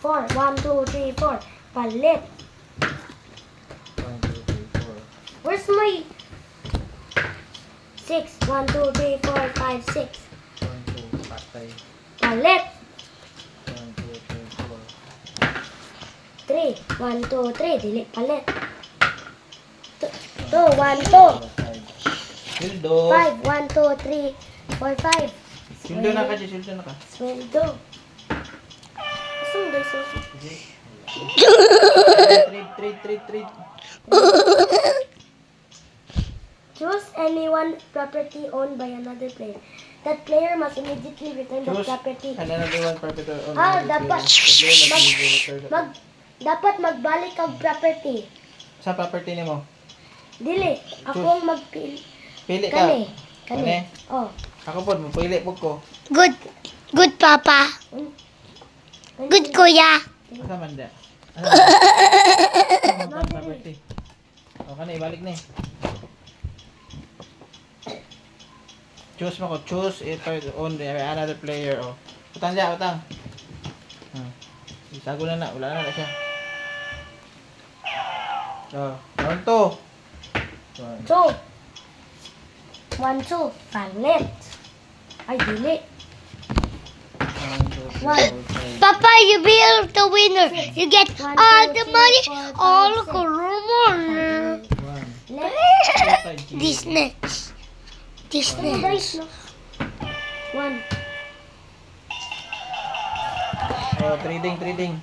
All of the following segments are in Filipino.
4. 1, 2, 3, 4. Palit. 1, 2, 3, 4. Where's my 6? 1, 2, 3, 4, 5, 6. 1, 2, patay. Palit. 1, 2, 3, 3. 1, 2, 3. Dili palit. 2, 1, 2. 4, 5. Sweldo. 5, 1, 2, 3, 4, 5. Sweldo na ka, Jay. Sweldo na ka. Sweldo. Asong daw susi? Trade. Choose any one property owned by another player. That player must immediately return the Choose property. another one property on Dapat. Dapat magbalik ang property. Sa property ni mo? Dili. Ako ang magpili. Pili ka. Kani. Kani? Oh. Ako po, pili po ko. Good. Good, Papa. Good, Kuya. Asa man da? Property. O, kani, ibalik ni. Choose mo ko. Choose it on another player. O. Utang siya, utang. Isago na na. Wala na siya. O, round 2. 2. 1, 2. Palit. Ay, dili. 1, 2, 3, 4, 5. Papa, you be the winner. You get all the money, all the money. 1. This next. This Ano next. guys, no? 1. Oh, trading.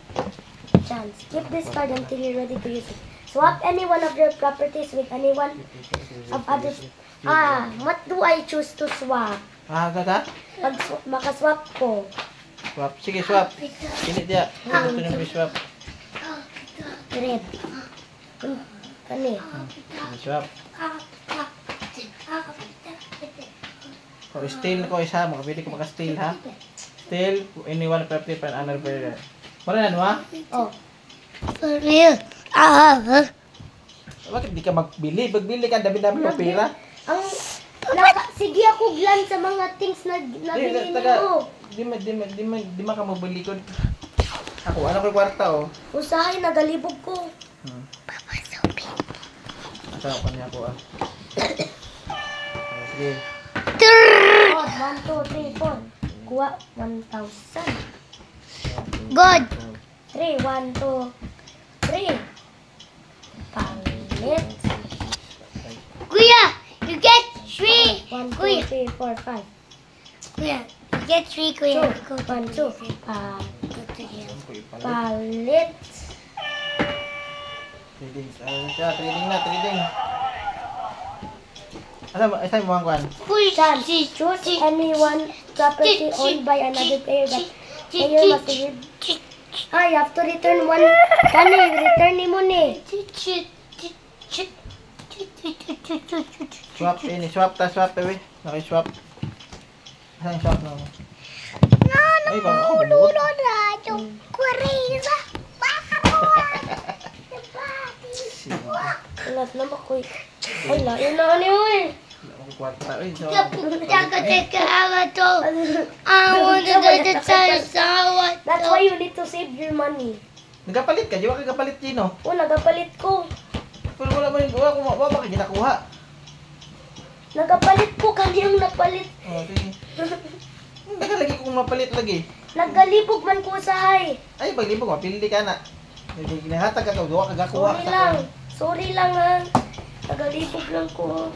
Chance. Keep this card until you're ready to use it. Swap any one of your properties with any one of others. What do I choose to swap? Tata? Pag makaswap ko. Swap. Sige, swap. Pili dia. Gusto nyo swap. Red. Kani. Sige, swap. O, steal ko isa. Makapili ko maka-steal, ha? Steal, anyone property pa another player. Mara na, ha? Oh. For real. Bakit di ka magbili? Magbili ka, dami-dami mo pera. Sige ako glan sa mga things na nabili mo. Di man ka magbili ko. Ako, ano ko yung kwarta, oh? Usahay, nagalibog ko. Papa, Sophie. Masarap pa niya ako, ah. Sige. 1, 2, 3, 4. Kuha 1,000. Good. 3, 1, 2, 3. Palit. Kuya, you get 3. 1, 2, Kuya, 3, 4, 5. Kuya, you get 3, Kuya. 2, 1, 2. Go to him. Palit. Trading. Trading na, trading. Asa mo ang kwan? Chance. Choose any one property owned by another player that player must give. You have to return one. Kani, return ni mo ni. Swap ini, swap, eh. Naki-swap. Saan swap na mo? Ay, ba ako bumukod? Ulat na ba ko? Ay, lain na ani oy. Wala akong kwarta, eh. So, I want to go to Sarawak. That's why you need to save your money. nagapalit ka? Di ba kagapalit, Gino? Nagapalit ko. Pero wala man yung gawa. Kung bakit ginakuha? Nagapalit ko kaniyang napalit. Oh, sige. Nagalagi kung mapalit lagi. Naggalibog man ko usahay. Ay, paglibog, mapili ka na. Ginahatag ka, gawa kagakuha. Sorry lang. Sorry lang ha. Naggalibog lang ko.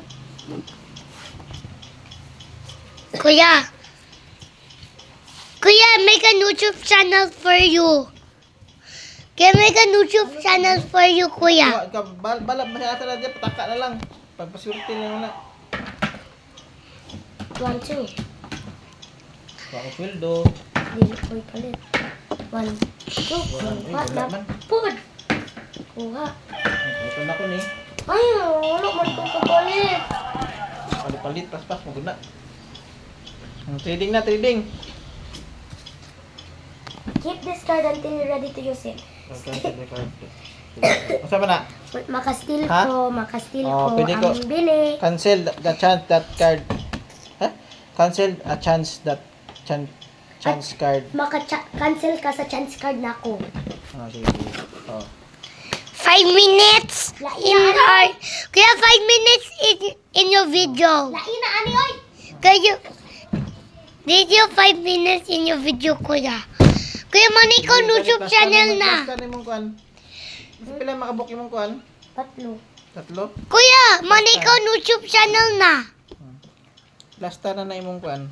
Kuya, make a YouTube channel for you. Can make a YouTube channel for you, Kuya. Balap masyata na dyan, pataka na lang. Pagpasurti na na. 1, 2. Baka sweldo. Dili ko'y palit. 1, 2. Wala na. man. Pud. Kuha. Ito na ko ni. Ay, wala man ko kapalit. Palit, pas-pas, maguna. Trading na, trading. Keep this card until you're ready to use it. Masa ba na? Makastil Ha? ko, makastil Oh, ko pwede ko. ang bili. Cancel the chance that card. Huh? Cancel a chance that chance card. Cancel ka sa chance card na ako. Sige. Oh. 5 minutes in our... Kuya, 5 minutes in your video. Laina, ani, oy! Kuya, video 5 minutes in your video, kuya. Kuya, maniko YouTube channel na. Plaster ni mong kuan. Pila makabuk imong kuan? 3. Tatlo? Kuya, maniko YouTube channel na. Plaster na imong kuan.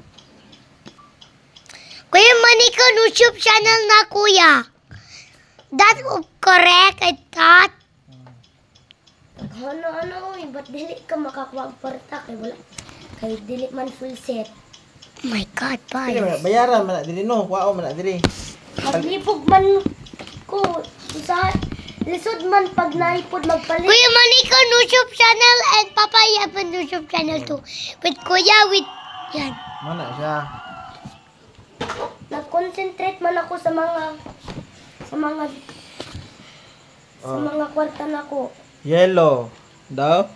Kuya, maniko YouTube channel na, kuya. That's correct, I thought. Ano, oy, ba't dili ka makakuha ang kwarta? Kay wala. Kay dili man full set. Oh my God, Pili bye. man bayaran man na diri no, kuwao man na diri. Paglipog man ko sa lisod man pag naipod magpalit. Kuya, maniko YouTube channel and Papa have a YouTube channel too. With kuya, with... Yan. Mana siya? Nag-concentrate man ako sa mga kwarta na ko. Yellow. Daw?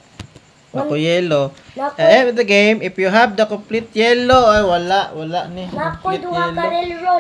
Ako yellow. Nako, With the game, if you have the complete yellow, ay wala ni. nako Complete duha ka yellow. railroad.